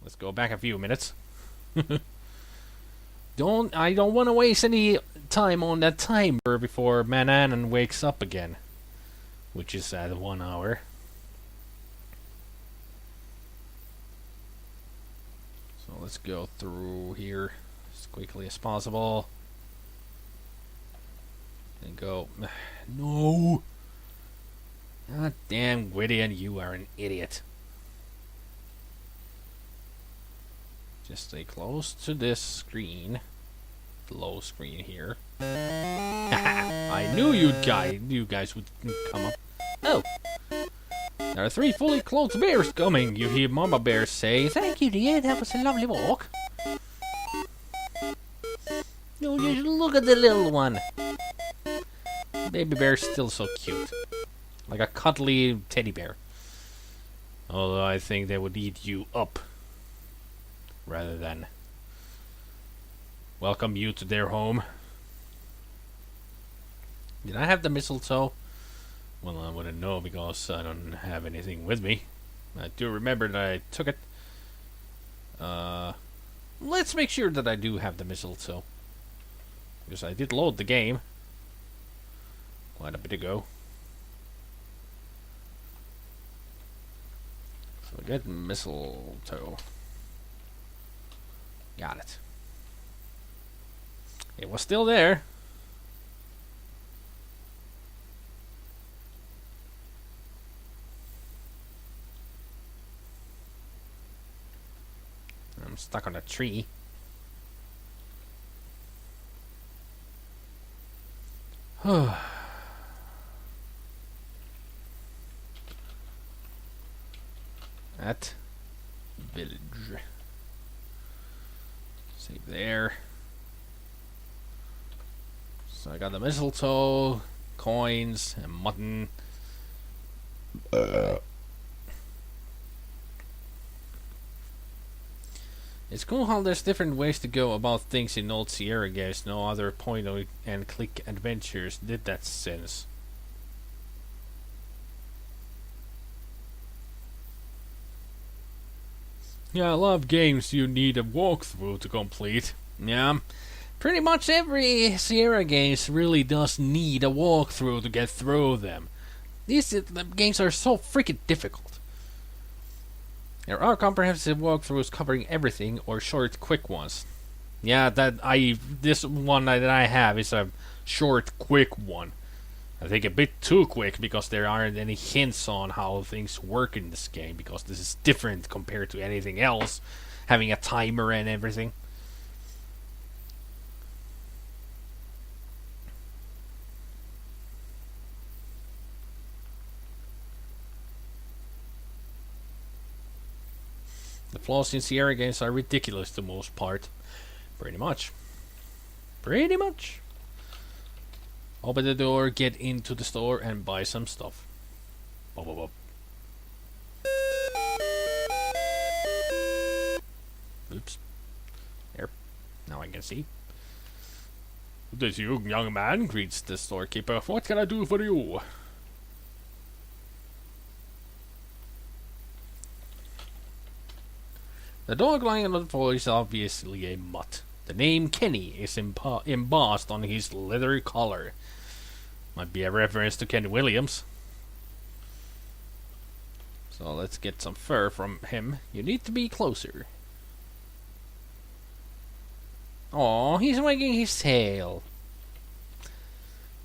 Let's go back a few minutes. I don't want to waste any time on that timer before Mananan wakes up again, which is at 1 hour. So let's go through here as quickly as possible. And go. No! God damn, Gwydion, you are an idiot. Just stay close to this screen. The low screen here. I knew you guys would come up. Oh! There are 3 fully clothed bears coming, you hear Mama Bear say. Thank you, dear, that was a lovely walk. Oh, just look at the little one. Baby bear's still so cute. Like a cuddly teddy bear. Although I think they would eat you up. Rather than welcome you to their home. Did I have the mistletoe? Well, I wouldn't know because I don't have anything with me. I do remember that I took it. Let's make sure that I do have the mistletoe. Because I did load the game quite a bit ago. So get mistletoe. Got it. It was still there. I'm stuck on a tree. At village. Save there. So I got the mistletoe, coins, and mutton. It's cool how there's different ways to go about things in old Sierra games. No other point and click adventures did that since. Yeah, I love games you need a walkthrough to complete. Yeah, pretty much every Sierra games really does need a walkthrough to get through them. The games are so freaking difficult. There are comprehensive walkthroughs covering everything, or short, quick ones. Yeah, this one that I have is a short, quick one. I think a bit too quick because there aren't any hints on how things work in this game, because this is different compared to anything else, having a timer and everything. The flaws in Sierra games are ridiculous to most part. Pretty much. Pretty much. Open the door, get into the store, and buy some stuff. Bop, bop, bop. Oops. There. Now I can see. This young man greets the storekeeper. What can I do for you? The dog lying on the floor is obviously a mutt. The name Kenny is embossed on his leather collar. Might be a reference to Kenny Williams. So let's get some fur from him. You need to be closer. Aw, he's wagging his tail.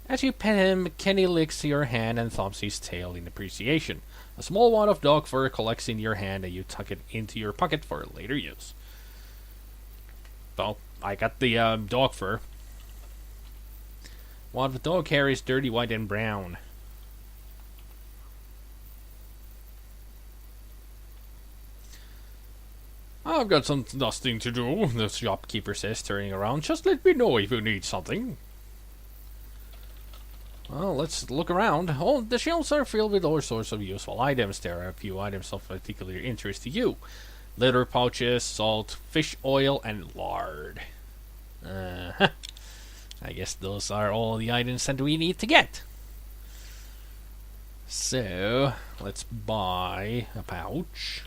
As you pet him, Kenny licks your hand and thumps his tail in appreciation. A small wad of dog fur collects in your hand and you tuck it into your pocket for later use. Well, I got the dog fur. Wad of dog hair is dirty white and brown. I've got some dusting to do, the shopkeeper says, turning around. Just let me know if you need something. Well, let's look around. Oh, the shelves are filled with all sorts of useful items. There are a few items of particular interest to you. Leather pouches, salt, fish oil, and lard. I guess those are all the items that we need to get. So, let's buy a pouch.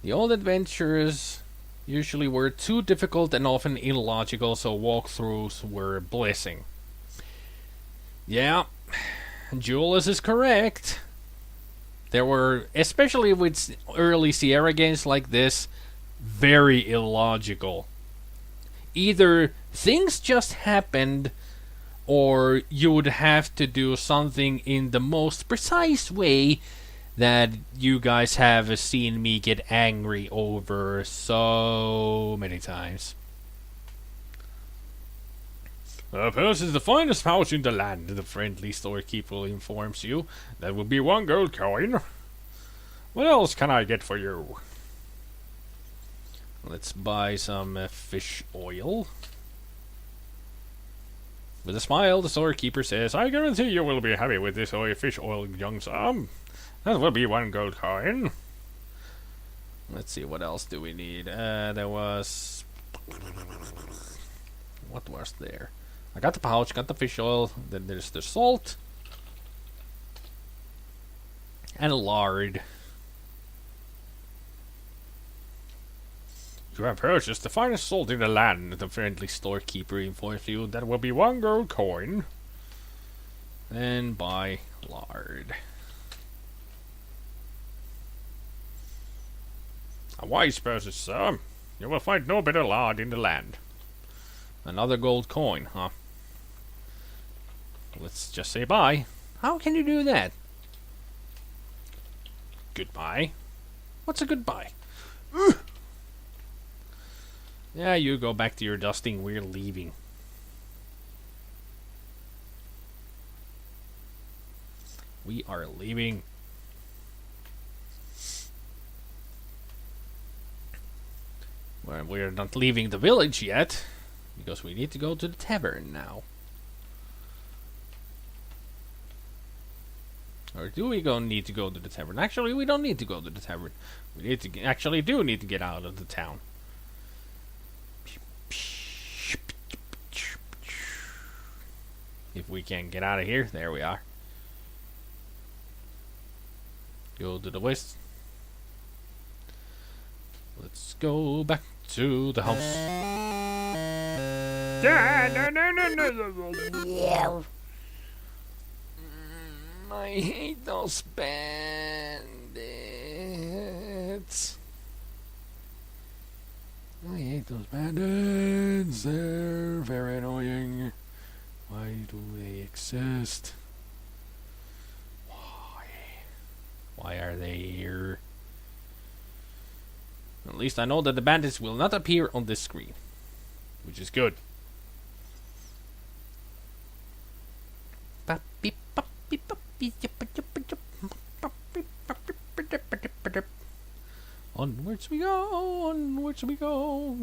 The old adventures usually were too difficult and often illogical, so walkthroughs were a blessing. Yeah, Julius is correct. There were, especially with early Sierra games like this, very illogical. Either things just happened, or you would have to do something in the most precise way that you guys have seen me get angry over so many times. Perhaps is the finest pouch in the land, the friendly storekeeper informs you. That would be 1 gold coin. What else can I get for you? Let's buy some fish oil. With a smile, the storekeeper says, I guarantee you will be happy with this fish oil, young son. That will be 1 gold coin. Let's see, what else do we need? There was... What was there? I got the pouch, got the fish oil, then there's the salt. And lard. You have purchased the finest salt in the land, the friendly storekeeper informs you. That will be 1 gold coin. And buy lard. A wise person, sir. You will find no better lard in the land. Another gold coin, huh? Let's just say bye. How can you do that? Goodbye? What's a goodbye? Yeah, you go back to your dusting. We're leaving. We are leaving. Well, we're not leaving the village yet, because we need to go to the tavern now. Or do we need to go to the tavern? Actually, we don't need to go to the tavern. We need to actually do need to get out of the town. If we can get out of here, there we are. Go to the west. Let's go back to the house. Yeah. I hate those bandits. I hate those bandits. They're very annoying. Why do they exist? Why? Why are they here? At least I know that the bandits will not appear on this screen, which is good. Onwards we go, onwards we go.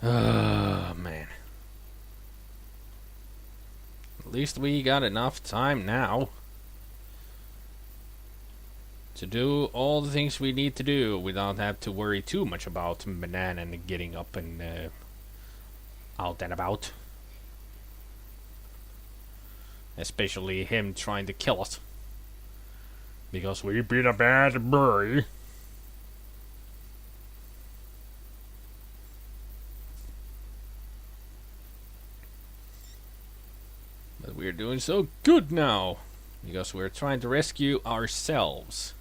Oh, man. At least we got enough time now to do all the things we need to do without having to worry too much about Banana and getting up and out and about. Especially him trying to kill us. Because we've been a bad boy. But we're doing so good now. Because we're trying to rescue ourselves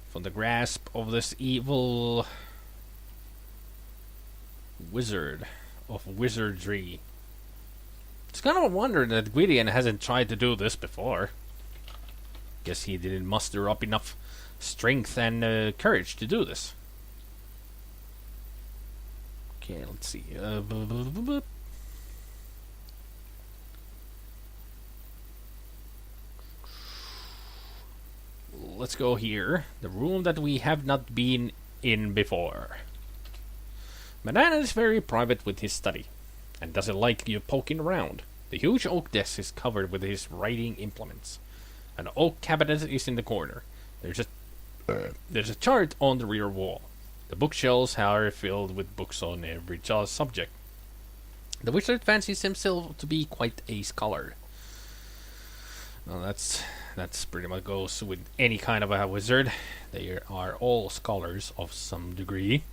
from the grasp of this evil wizard of wizardry. It's kind of a wonder that Gideon hasn't tried to do this before. Guess he didn't muster up enough strength and courage to do this. Okay, let's see. Let's go here. The room that we have not been in before. Banana is very private with his study, and doesn't like you poking around. The huge oak desk is covered with his writing implements. An oak cabinet is in the corner. There's There's a chart on the rear wall. The bookshelves are filled with books on every subject. The wizard fancies himself to be quite a scholar. Well, that's pretty much goes with any kind of a wizard. They are all scholars of some degree.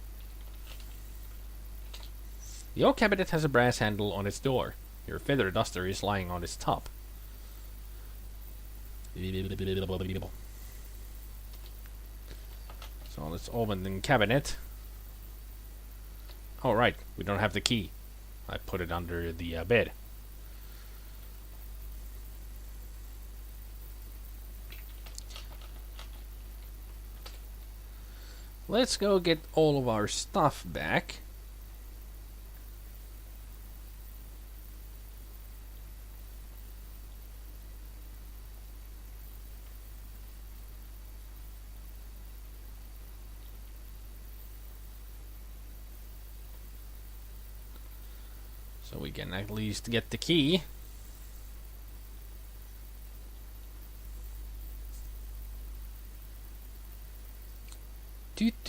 The oak cabinet has a brass handle on its door. Your feather duster is lying on its top. So let's open the cabinet. Oh right, we don't have the key. I put it under the bed. Let's go get all of our stuff back. So we can at least get the key. Stupid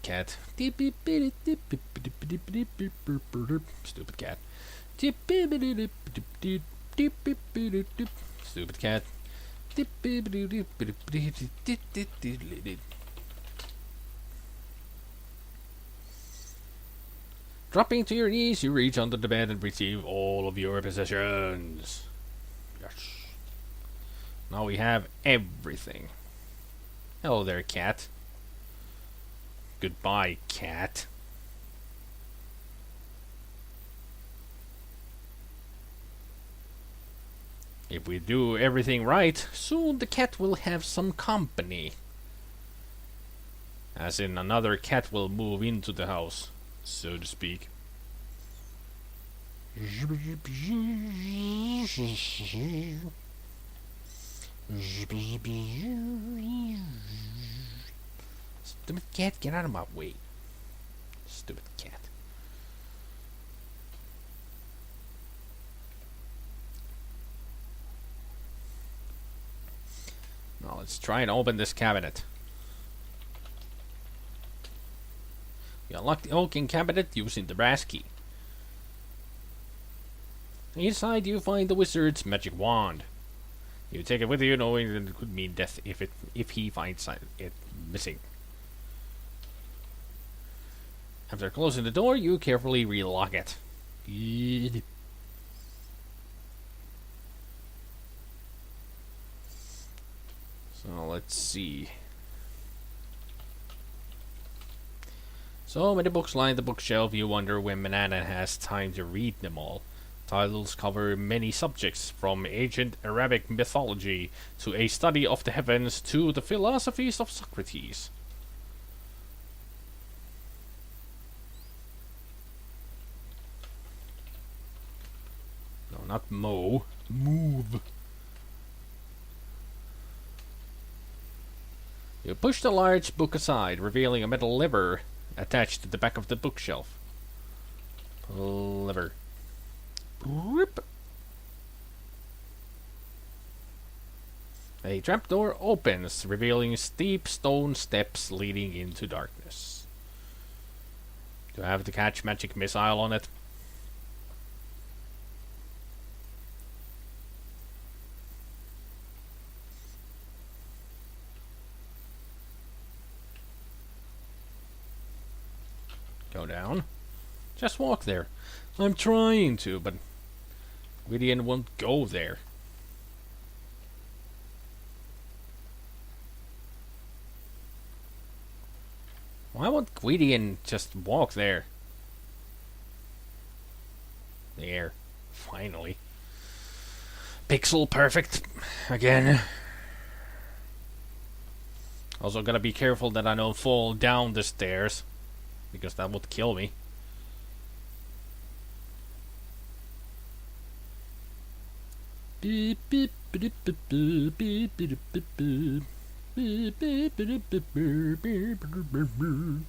cat. Stupid cat. Stupid cat. Dropping to your knees, you reach under the bed and retrieve all of your possessions. Yes. Now we have everything. Hello there, cat. Goodbye, cat. If we do everything right, soon the cat will have some company. As in, another cat will move into the house, so to speak. Stupid cat, get out of my way. Stupid cat. Now let's try and open this cabinet. You unlock the oaken cabinet using the brass key. Inside you find the wizard's magic wand. You take it with you, knowing that it could mean death if he finds it missing. After closing the door, you carefully relock it. So let's see. So many books line the bookshelf, you wonder when Banana has time to read them all. Titles cover many subjects, from ancient Arabic mythology to a study of the heavens to the philosophies of Socrates. No, not Mo. Move. You push the large book aside, revealing a metal lever attached to the back of the bookshelf. Lever. Rip. A trapdoor opens, revealing steep stone steps leading into darkness. Do I have the catch magic missile on it? Go down. Just walk there. I'm trying to, but Gideon won't go there. Why won't Gideon just walk there? There. Finally. Pixel perfect. Again. Also gotta be careful that I don't fall down the stairs, because that would kill me. Beep beep beep beep beep beep beep beep beep beep beep beep beep beep.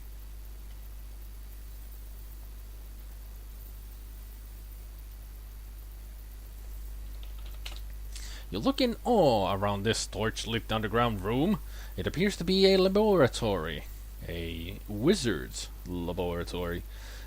You look in awe around this torch-lit underground room. It appears to be a laboratory. A wizard's laboratory.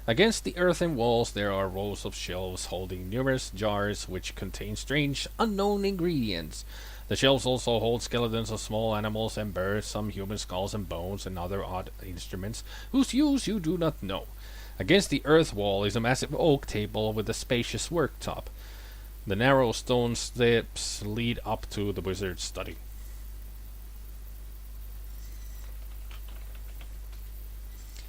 Against the earthen walls there are rows of shelves holding numerous jars which contain strange, unknown ingredients. The shelves also hold skeletons of small animals and birds, some human skulls and bones, and other odd instruments whose use you do not know. Against the earth wall is a massive oak table with a spacious worktop. The narrow stone steps lead up to the wizard's study.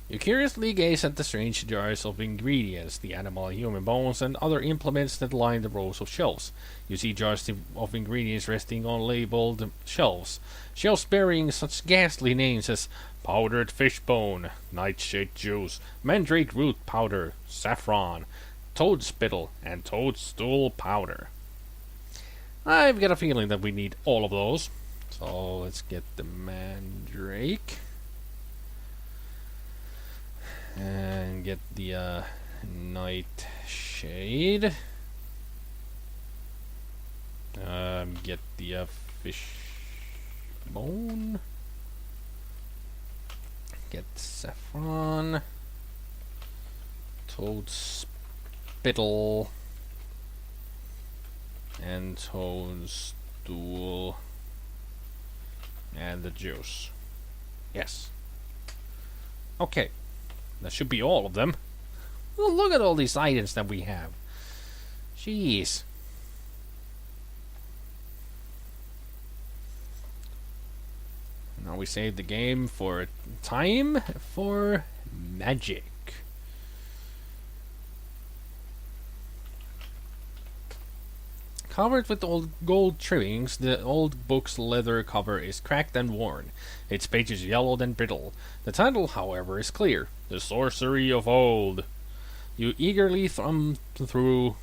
You curiously gaze at the strange jars of ingredients, the animal and human bones, and other implements that line the rows of shelves. You see jars of ingredients resting on labeled shelves. Shelves bearing such ghastly names as powdered fish bone, nightshade juice, mandrake root powder, saffron, toad spittle, and toadstool powder. I've got a feeling that we need all of those. So let's get the mandrake. And get the nightshade. Get the fish bone. Get saffron. Toad spittle. And toadstool. And the juice. Yes. Okay. That should be all of them. Well, look at all these items that we have. Jeez. Now we save the game for time for magic. Covered with old gold trimmings, the old book's leather cover is cracked and worn. Its pages yellowed and brittle. The title, however, is clear. The Sorcery of Old. You eagerly thumb through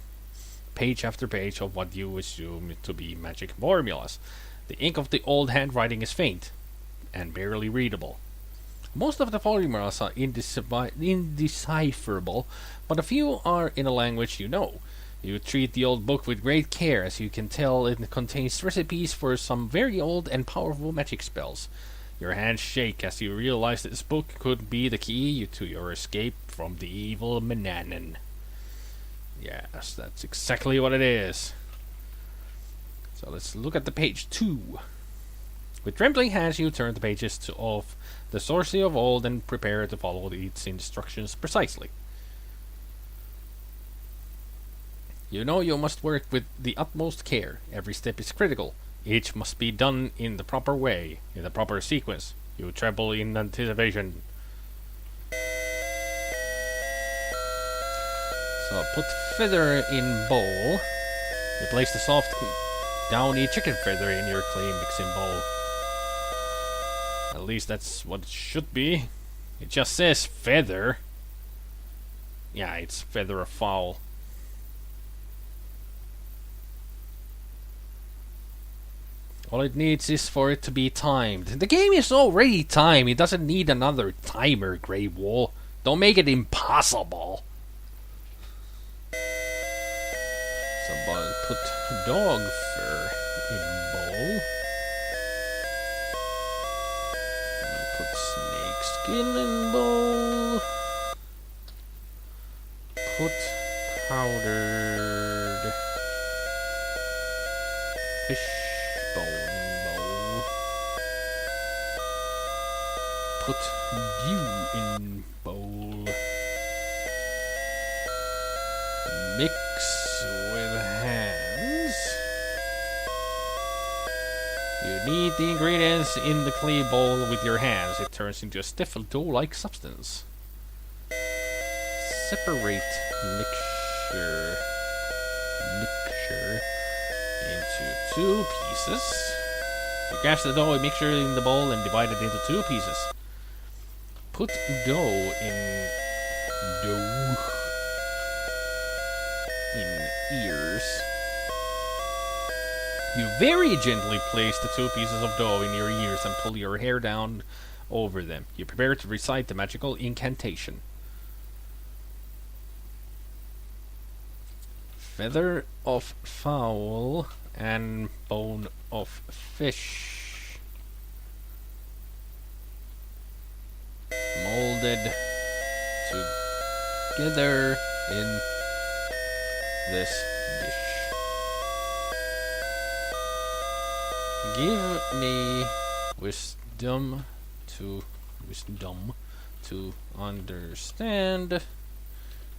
page after page of what you assume to be magic formulas. The ink of the old handwriting is faint and barely readable. Most of the formulas are indecipherable, but a few are in a language you know. You treat the old book with great care, as you can tell it contains recipes for some very old and powerful magic spells. Your hands shake as you realize that this book could be the key to your escape from the evil Manannan. Yes, that's exactly what it is. So let's look at the page 2. With trembling hands you turn the pages of the Sorcery of Old and prepare to follow its instructions precisely. You know you must work with the utmost care. Every step is critical. Each must be done in the proper way, in the proper sequence. You tremble in anticipation. So put feather in bowl. You place the soft, downy chicken feather in your clay mixing bowl. At least that's what it should be. It just says feather. Yeah, it's feather of fowl. All it needs is for it to be timed. The game is already timed. It doesn't need another timer, Grey Wall. Don't make it impossible. So, put dog fur in bowl. And put snake skin in bowl. Put powdered fish bone bowl. Put dew in bowl. Mix with hands. You knead the ingredients in the clay bowl with your hands. It turns into a stiff dough-like substance. Separate mixture into 2 pieces. You cast the dough mixture in the bowl and divide it into 2 pieces. Put dough in ears. You very gently place the 2 pieces of dough in your ears and pull your hair down over them. You prepare to recite the magical incantation. Feather of fowl and bone of fish. Molded together in this dish. Give me wisdom to understand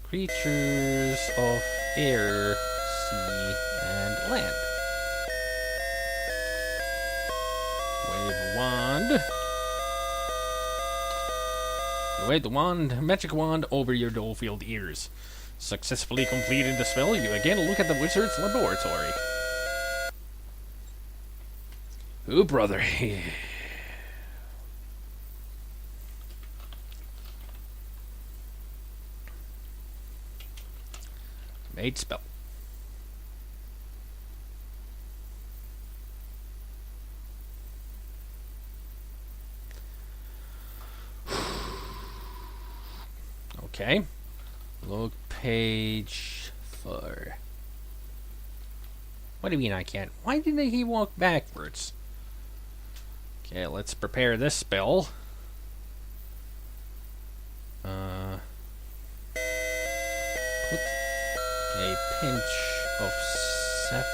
creatures of air, sea, and land. Wave a wand. You wave the wand, magic wand, over your dull-field ears. Successfully completing the spell, you again look at the wizard's laboratory. Ooh, brother. Made spell. Okay. Look page 4. What do you mean I can't? Why didn't he walk backwards? Okay, let's prepare this spell. Put a pinch of saffron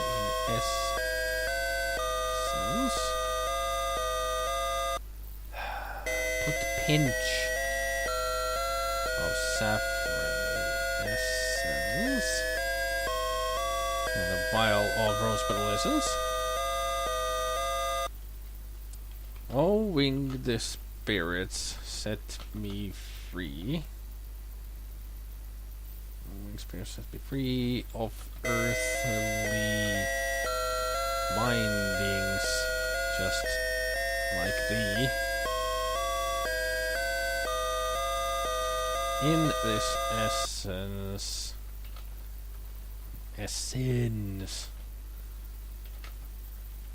in essence. Put pinch of saffron in essence. And a vial of rosebud essence. Oh, winged spirits, set me free. Winged spirits, set me free of earthly bindings, just like thee. In this essence,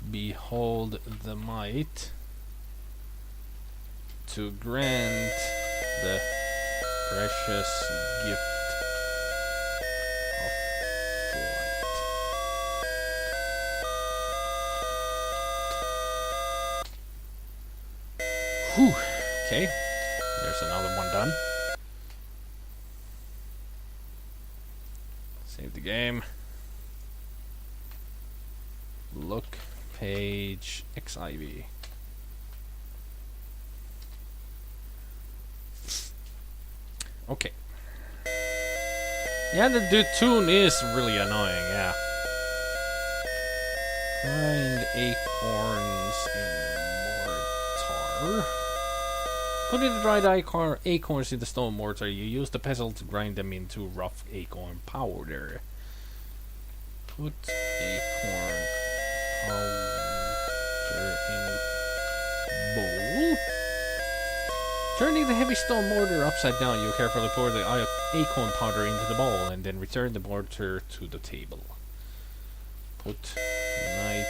behold the might to grant the precious gift of flight. Whew. Okay, there's another one done. Save the game. Look page XIV. Okay. Yeah, the tune is really annoying, yeah. Grind acorns in mortar. Putting the dried acorns in the stone mortar, you use the pestle to grind them into rough acorn powder. Put acorn powder in bowl. Turning the heavy stone mortar upside down, you carefully pour the acorn powder into the bowl and then return the mortar to the table. Put nightshade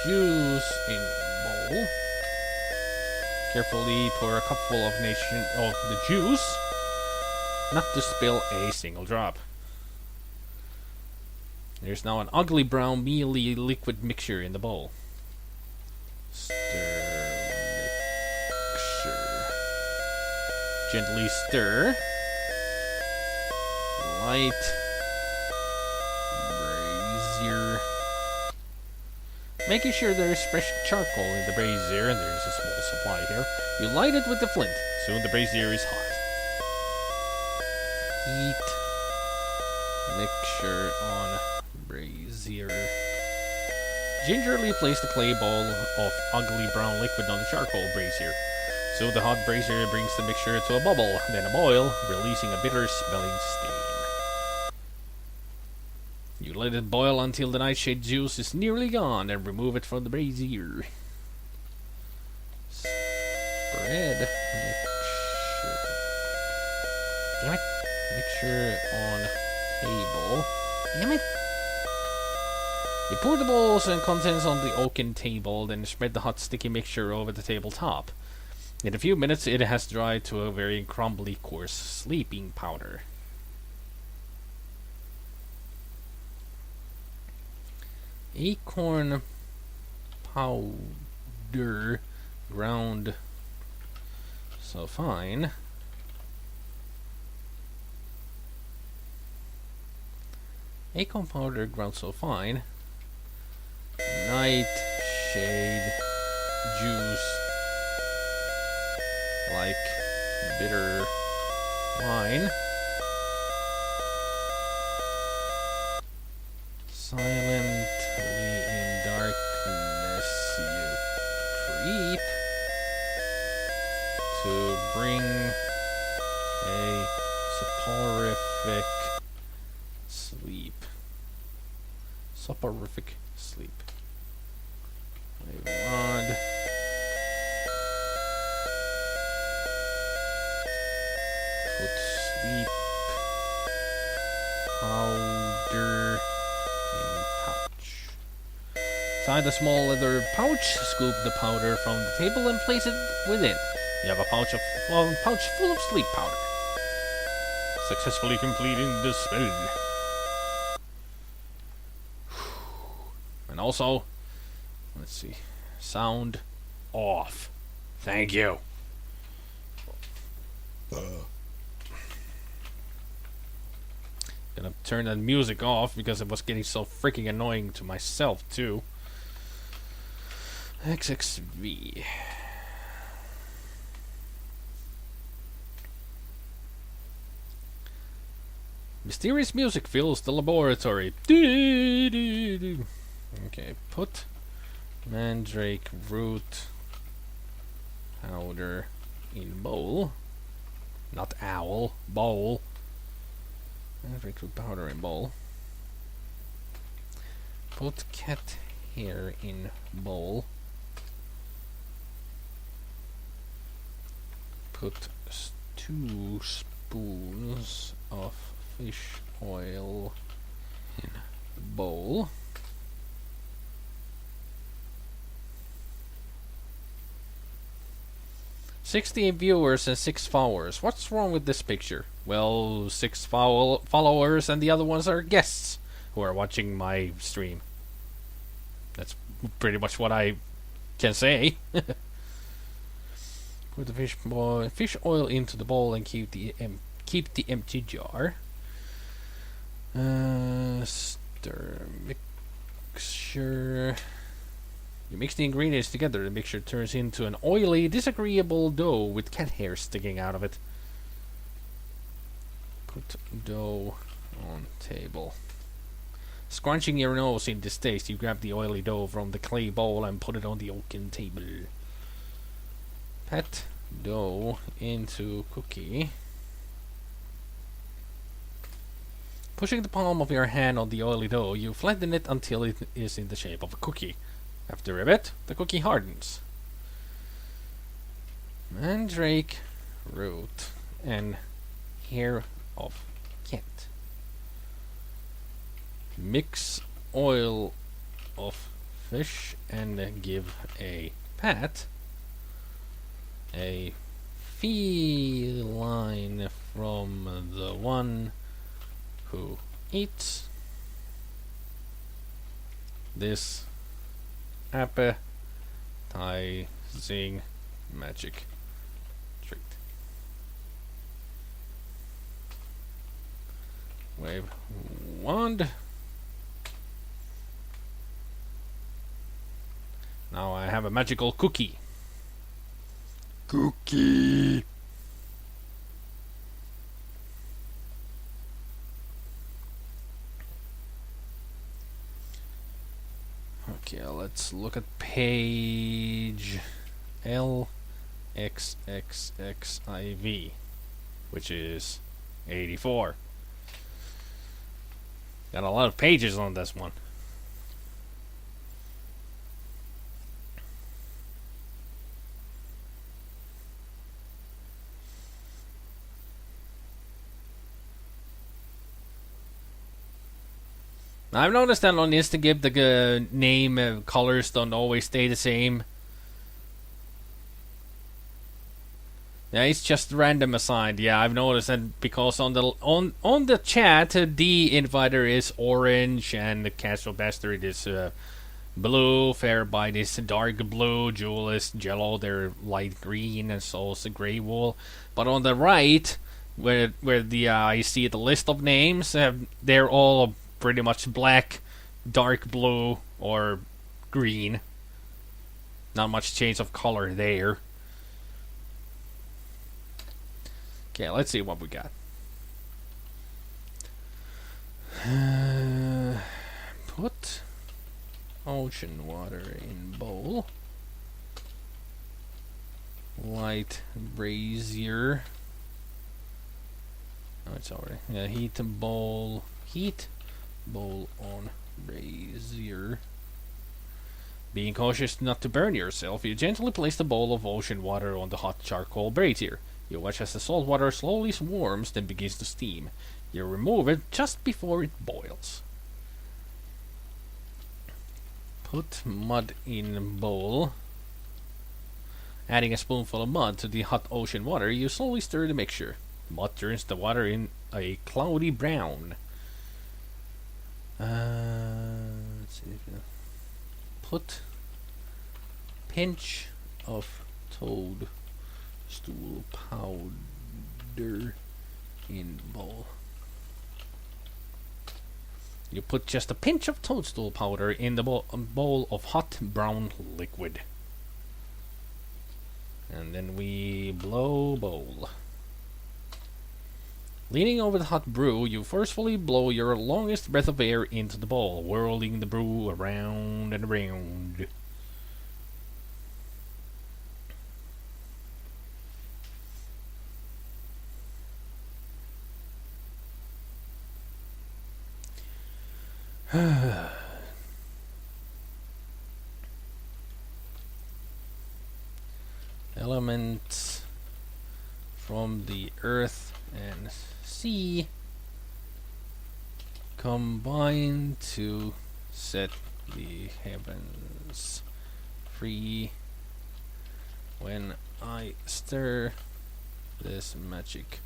juice in bowl. Carefully pour a cupful of the juice, not to spill a single drop. There's now an ugly brown mealy liquid mixture in the bowl. Stir. Gently stir. Light brazier. Making sure there's fresh charcoal in the brazier, and there's a small supply here. You light it with the flint. Soon the brazier is hot. Heat mixture on brazier. Gingerly place the clay ball of ugly brown liquid on the charcoal brazier. So the hot brazier brings the mixture to a bubble, then a boil, releasing a bitter-smelling steam. You let it boil until the nightshade juice is nearly gone, and remove it from the brazier. Spread mixture. Damn it! Mixture on table. Damn it! You pour the bowls and contents on the oaken table, then spread the hot sticky mixture over the tabletop. In a few minutes, it has dried to a very crumbly, coarse sleeping powder. Acorn powder ground so fine. Acorn powder ground so fine. Nightshade juice like bitter wine. Silently in darkness you creep to bring a soporific sleep. Soporific sleep. A wand. Put sleep powder in pouch. Inside the small leather pouch, scoop the powder from the table and place it within. You have a pouch full of sleep powder. Successfully completing the spell. And also, let's see, sound off. Thank you. Gonna turn that music off because it was getting so freaking annoying to myself too. XXV. Mysterious music fills the laboratory. Okay, put mandrake root powder in bowl. Not owl, bowl. Mandrake root powder in bowl. Put cat hair in bowl. Put 2 spoons of fish oil in bowl. "60 viewers and 6 followers. What's wrong with this picture?" Well, 6 followers and the other ones are guests who are watching my stream. That's pretty much what I can say. Put the fish oil into the bowl and keep the empty jar. Stir mixture. You mix the ingredients together. The mixture turns into an oily, disagreeable dough with cat hair sticking out of it. Put dough on table. Scrunching your nose in distaste, you grab the oily dough from the clay bowl and put it on the oaken table. Pat dough into cookie. Pushing the palm of your hand on the oily dough, you flatten it until it is in the shape of a cookie. After a bit, the cookie hardens. Mandrake root and hair of cat. Mix oil of fish and give a pat. A feline from the one who eats this appetizing magic treat. Wave wand. Now I have a magical cookie. Cookie. Okay, let's look at page LXXXIV, which is 84. Got a lot of pages on this one. I've noticed that on Instagram the name colors don't always stay the same. Yeah, it's just random assigned. Yeah, I've noticed that because on the chat, the inviter is orange and the casual bastard is blue. Fairbite is dark blue. Jewel is yellow. They're light green, and so is the Grey Wool. But on the right, where the I see the list of names, they're all pretty much black, dark blue, or green. Not much change of color there. Okay, let's see what we got. Put ocean water in bowl. Light brazier. Oh, it's already. Yeah, heat bowl. Heat bowl on brazier. Being cautious not to burn yourself, you gently place the bowl of ocean water on the hot charcoal brazier. You watch as the salt water slowly warms, then begins to steam. You remove it just before it boils. Put mud in bowl. Adding a spoonful of mud to the hot ocean water, you slowly stir the mixture. Mud turns the water in a cloudy brown. Let's see. Put pinch of toadstool powder in bowl. You put just a pinch of toadstool powder in the bowl of hot brown liquid. And then we blow bowl. Leaning over the hot brew, you forcefully blow your longest breath of air into the bowl, whirling the brew around and around. Elements from the earth and sea combine to set the heavens free. When I stir this magic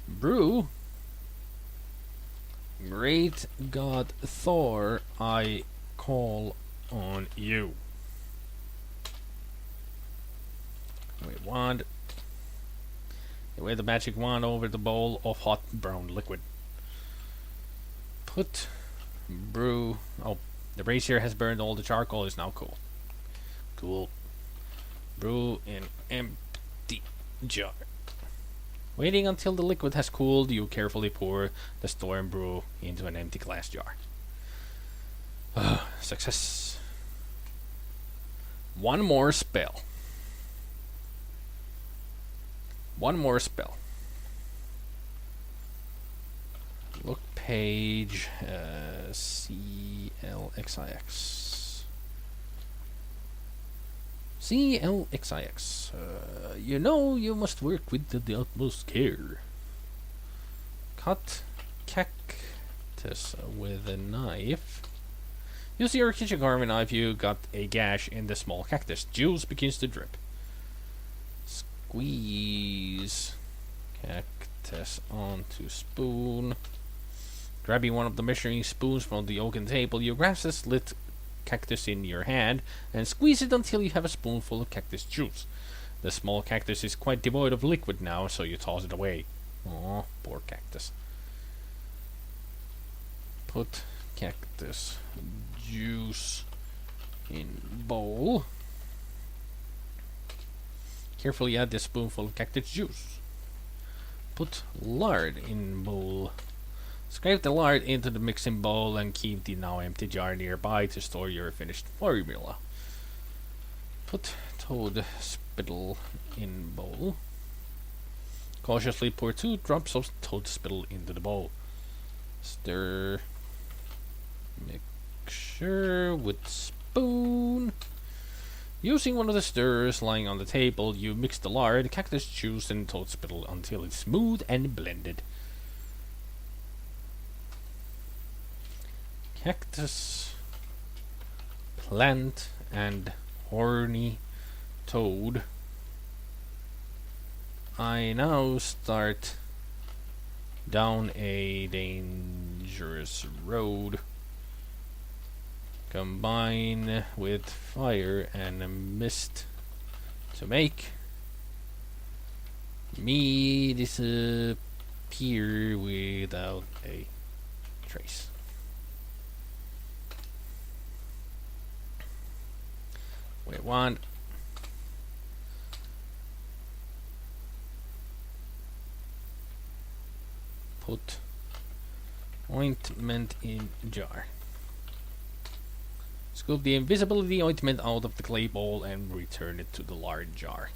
brew, great god Thor, I call on you. Wait, wand. Wave the magic wand over the bowl of hot brown liquid. Put brew. Oh, the brazier has burned all the charcoal. Is now cool. Cool. Brew in empty jar. Waiting until the liquid has cooled, you carefully pour the storm brew into an empty glass jar. Success. One more spell. One more spell. Look page CLXIX. CLXIX. You know you must work with the utmost care. Cut cactus with a knife. Use your kitchen carving knife. You got a gash in the small cactus. Juice begins to drip. Squeeze cactus onto spoon. Grabbing one of the measuring spoons from the oaken table, you grasp the slit cactus in your hand and squeeze it until you have a spoonful of cactus juice. The small cactus is quite devoid of liquid now, so you toss it away. Aw, poor cactus. Put cactus juice in bowl. Carefully add this spoonful of cactus juice. Put lard in bowl. Scrape the lard into the mixing bowl and keep the now empty jar nearby to store your finished formula. Put toad spittle in bowl. Cautiously pour 2 drops of toad spittle into the bowl. Stir mixture with spoon. Using one of the stirrers lying on the table, you mix the lard, cactus juice, and toad spittle until it's smooth and blended. Cactus, plant, and horny toad. I now start down a dangerous road. Combine with fire and a mist to make me disappear without a trace. Wait, one. Put ointment in jar. Scoop the invisibility ointment out of the clay bowl and return it to the lard jar.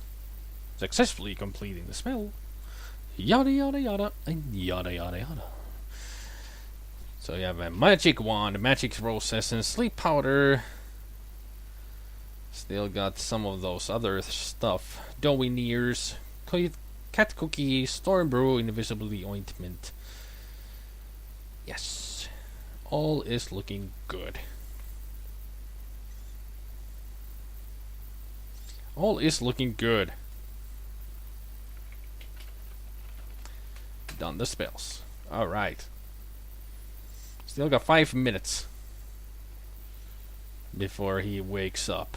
Successfully completing the spell. Yada yada yada and yada yada yada. So you have a magic wand, magic rose essence, sleep powder. Still got some of those other stuff. Doughy nears, cat cookie, storm brew, invisibility ointment. Yes. All is looking good. All is looking good. Done the spells. Alright. Still got 5 minutes before he wakes up.